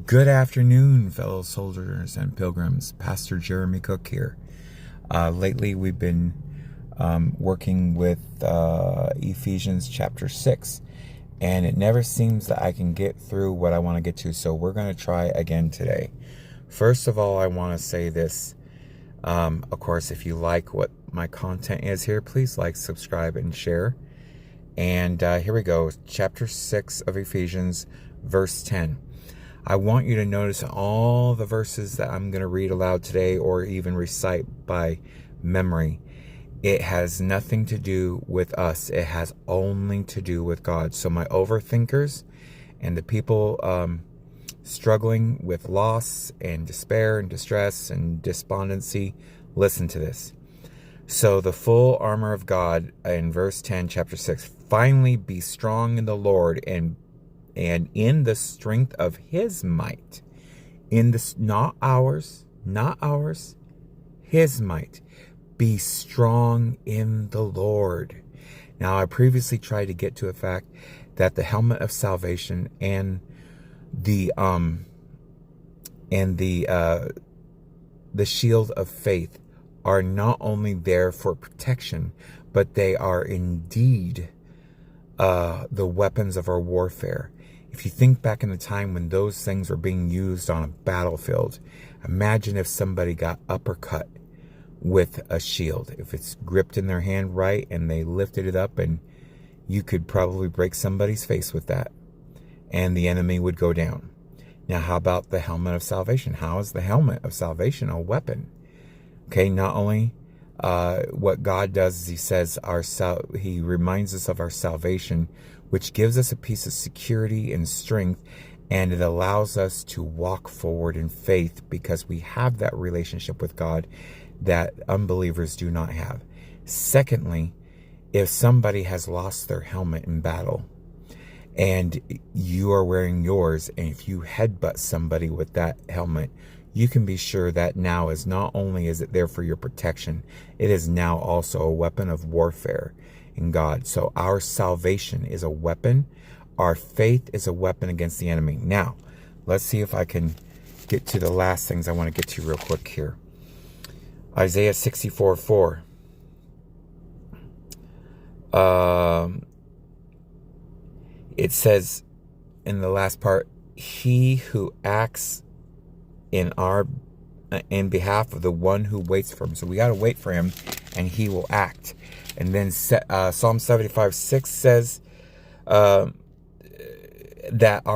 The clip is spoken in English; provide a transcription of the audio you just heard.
Good afternoon, fellow soldiers and pilgrims. Pastor Jeremy Cook here. Lately, we've been working with Ephesians chapter 6, and it never seems that I can get through what I want to get to, so we're going to try again today. First of all, I want to say this. Of course, if you like what my content is here, please like, subscribe, and share. And here we go. Chapter 6 of Ephesians, verse 10. I want you to notice all the verses that I'm going to read aloud today or even recite by memory. It has nothing to do with us. It has only to do with God. So my overthinkers and the people struggling with loss and despair and distress and despondency, listen to this. So the full armor of God in verse 10, chapter 6, finally be strong in the Lord and in the strength of his might, not ours, his might. Be strong in the Lord. Now, I previously tried to get to a fact that the helmet of salvation and the shield of faith are not only there for protection, but they are indeed the weapons of our warfare. If you think back in the time when those things were being used on a battlefield, imagine if somebody got uppercut with a shield. If it's gripped in their hand right and they lifted it up, and you could probably break somebody's face with that and the enemy would go down. Now, how about the helmet of salvation? How is the helmet of salvation a weapon? Okay, not only what God does is he says he reminds us of our salvation, which gives us a piece of security and strength, and it allows us to walk forward in faith because we have that relationship with God that unbelievers do not have. Secondly, if somebody has lost their helmet in battle and you are wearing yours, and if you headbutt somebody with that helmet, you can be sure that now is not only is it there for your protection, it is now also a weapon of warfare in God. So our salvation is a weapon. Our faith is a weapon against the enemy. Now, let's see if I can get to the last things I want to get to real quick here. Isaiah 64:4. It says in the last part, he who acts in behalf of the one who waits for him. So we got to wait for him and he will act. And then Psalm 75:6 says that our